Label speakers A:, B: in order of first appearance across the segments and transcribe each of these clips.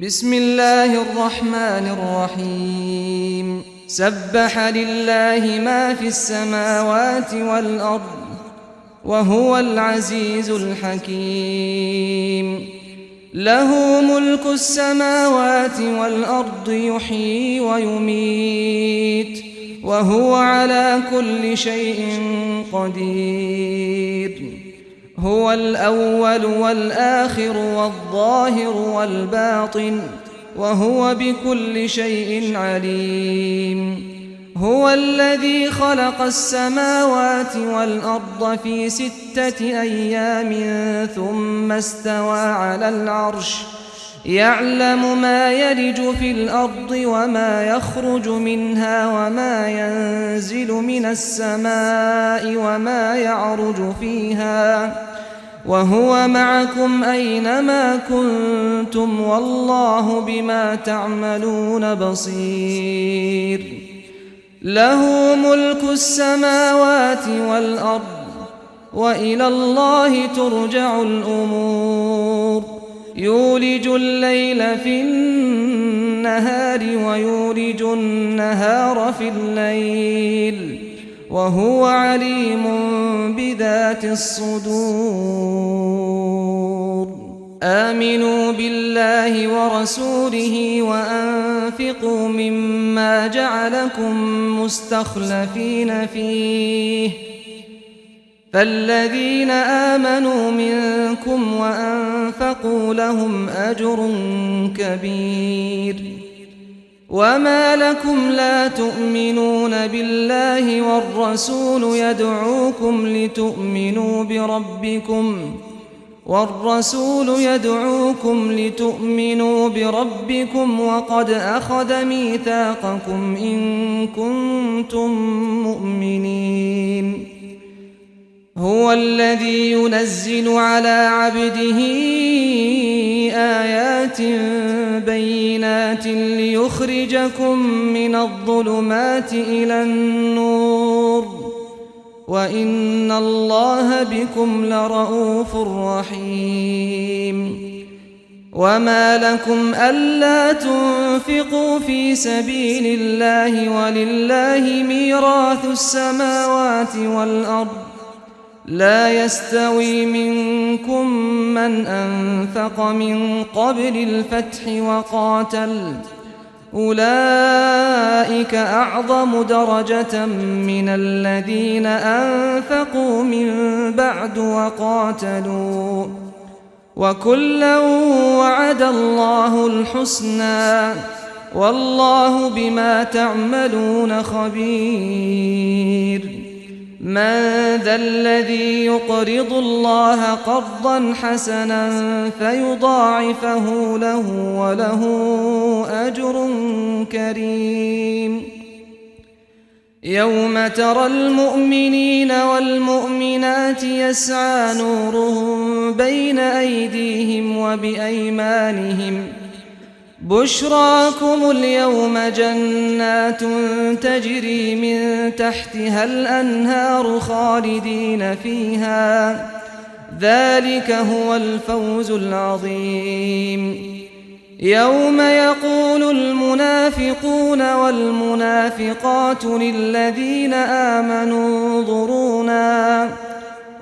A: بسم الله الرحمن الرحيم سبح لله ما في السماوات والأرض وهو العزيز الحكيم له ملك السماوات والأرض يحيي ويميت وهو على كل شيء قدير هو الأول والآخر والظاهر والباطن وهو بكل شيء عليم هو الذي خلق السماوات والأرض في 6 أيام ثم استوى على العرش يعلم ما يلج في الأرض وما يخرج منها وما ينزل من السماء وما يعرج فيها وهو معكم أينما كنتم والله بما تعملون بصير له ملك السماوات والأرض وإلى الله ترجع الأمور يولج الليل في النهار ويولج النهار في الليل وهو عليم بذات الصدور آمنوا بالله ورسوله وأنفقوا مما جعلكم مستخلفين فيه فالذين آمنوا منكم وأنفقوا لهم أجر كبير وما لكم لا تؤمنون بالله والرسول يدعوكم لتؤمنوا بربكم وقد أخذ ميثاقكم إن كنتم مؤمنين هو الذي ينزل على عبده آيات بينات ليخرجكم من الظلمات إلى النور وإن الله بكم لرءوف رحيم وما لكم ألا تنفقوا في سبيل الله ولله ميراث السماوات والأرض لا يستوي منكم من أنفق من قبل الفتح وقاتل أولئك أعظم درجة من الذين أنفقوا من بعد وقاتلوا وكلا وعد الله الحسنى والله بما تعملون خبير من ذا الذي يقرض الله قرضا حسنا فيضاعفه له وله أجر كريم يوم ترى المؤمنين والمؤمنات يسعى نورهم بين أيديهم وبأيمانهم بشراكم اليوم جنات تجري من تحتها الأنهار خالدين فيها ذلك هو الفوز العظيم يوم يقول المنافقون والمنافقات للذين آمنوا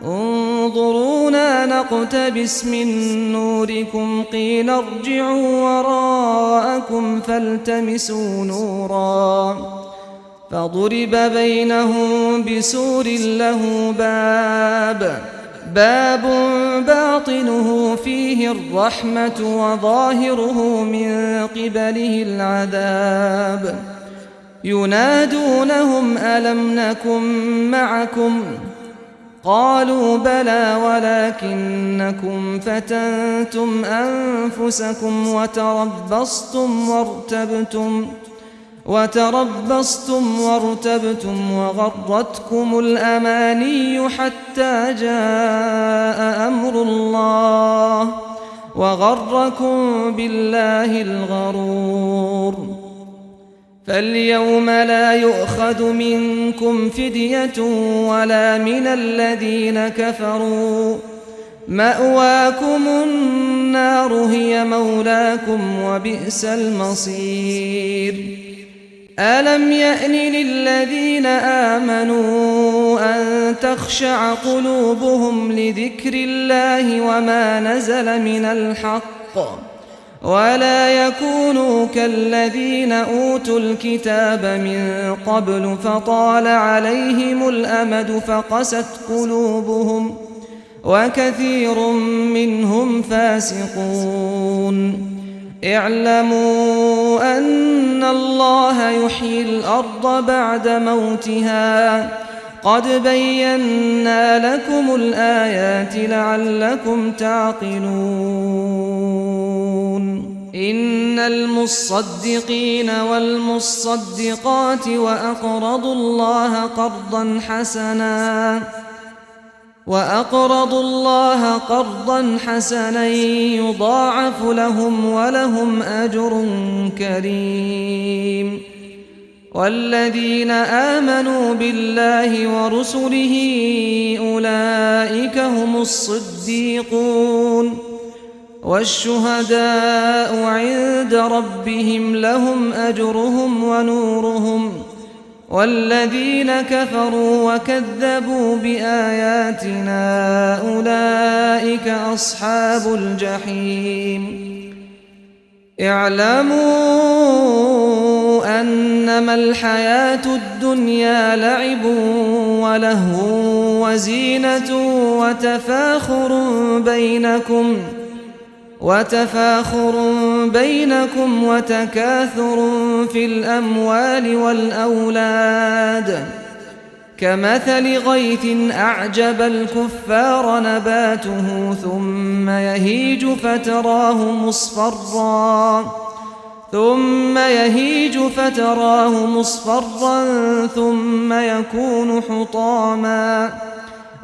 A: انظرونا نقتبس من نوركم قيل ارجعوا وراءكم فالتمسوا نورا فضرب بينهم بسور له باب باطنه فيه الرحمة وظاهره من قبله العذاب ينادونهم ألم نكن معكم قالوا بلى ولكنكم فتنتم أنفسكم وتربصتم وارتبتم وغرتكم الأماني حتى جاء أمر الله وغركم بالله الغرور فاليوم لا يؤخذ منكم فدية ولا من الذين كفروا مأواكم النار هي مولاكم وبئس المصير ألم يأن للذين آمنوا أن تخشع قلوبهم لذكر الله وما نزل من الحق ولا يكونوا كالذين أوتوا الكتاب من قبل فطال عليهم الأمد فقست قلوبهم وكثير منهم فاسقون اعلموا أن الله يحيي الأرض بعد موتها قد بينا لكم الآيات لعلكم تعقلون إن المصدقين والمصدقات وأقرضوا الله قرضا حسنا يضاعف لهم ولهم أجر كريم والذين آمنوا بالله ورسله أولئك هم الصديقون والشهداء عند ربهم لهم أجرهم ونورهم والذين كفروا وكذبوا بآياتنا أولئك أصحاب الجحيم اعلموا أنما الحياة الدنيا لعب ولهو وزينة وتفاخر بينكم وتكاثر في الأموال والأولاد كمثل غيث أعجب الكفار نباته ثم يهيج فتراه مصفرا ثم يكون حطاما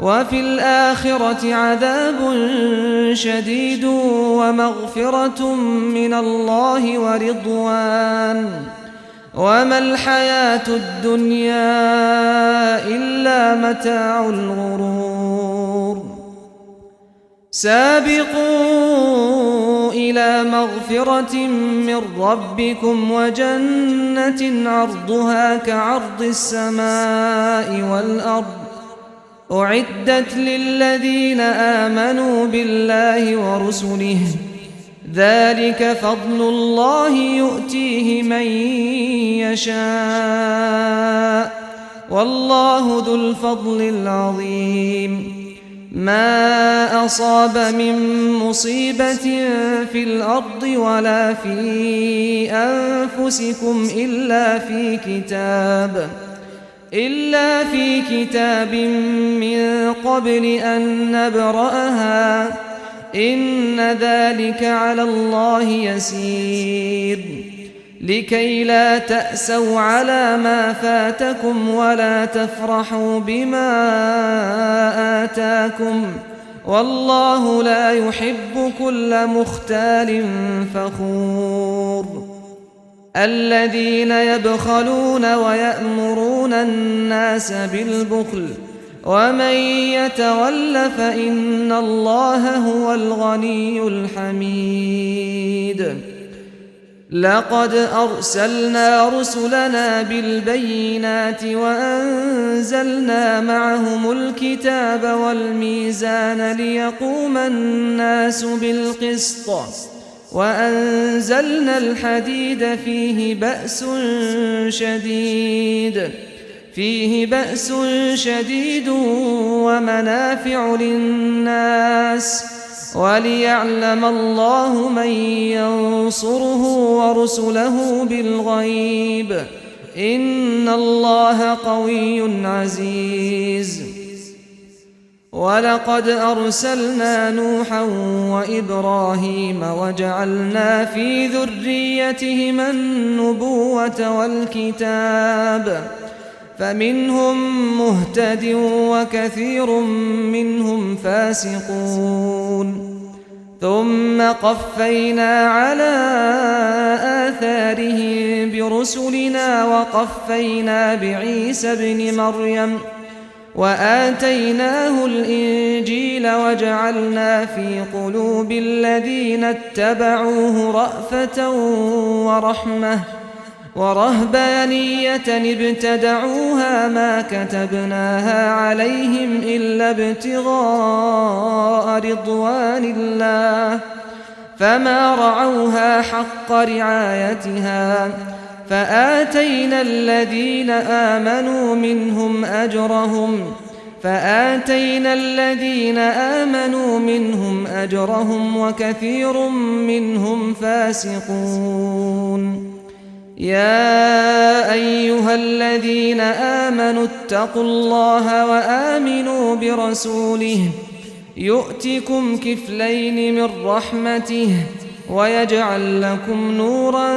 A: وفي الآخرة عذاب شديد ومغفرة من الله ورضوان وما الحياة الدنيا إلا متاع الغرور سابقوا إلى مغفرة من ربكم وجنة عرضها كعرض السماء والأرض أعدت للذين آمنوا بالله ورسله ذلك فضل الله يؤتيه من يشاء والله ذو الفضل العظيم ما أصاب من مصيبة في الأرض ولا في أنفسكم إلا في كتاب من قبل أن نبرأها إن ذلك على الله يسير لكي لا تأسوا على ما فاتكم ولا تفرحوا بما آتاكم والله لا يحب كل مختال فخور الذين يبخلون ويأمرون الناس بالبخل ومن يتول فإن الله هو الغني الحميد لقد أرسلنا رسلنا بالبينات وأنزلنا معهم الكتاب والميزان ليقوم الناس بالقسط وأنزلنا الحديد فيه بأس شديد ومنافع للناس وليعلم الله من ينصره ورسله بالغيب إن الله قوي عزيز ولقد أرسلنا نوحا وإبراهيم وجعلنا في ذريتهما النبوة والكتاب فمنهم مهتد وكثير منهم فاسقون ثم قفينا على آثارهم برسلنا وقفينا بعيسى ابن مريم وآتيناه الإنجيل وجعلنا في قلوب الذين اتبعوه رأفة ورحمة ورهبانية ابتدعوها ما كتبناها عليهم إلا ابتغاء رضوان الله فما رعوها حق رعايتها فآتينا الذين آمنوا منهم أجرهم وكثير منهم فاسقون. يا أيها الذين آمنوا اتقوا الله وآمنوا برسوله يؤتكم كفلين من رحمته ويجعل لكم نورا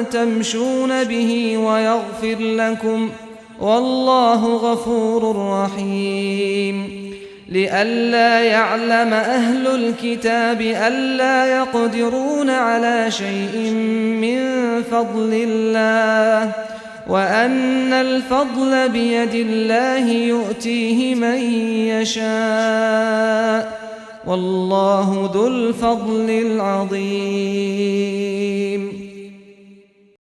A: تمشون به ويغفر لكم والله غفور رحيم. لئلا يعلم أهل الكتاب ألا يقدرون على شيء من فضل الله وأن الفضل بيد الله يؤتيه من يشاء والله ذو الفضل العظيم.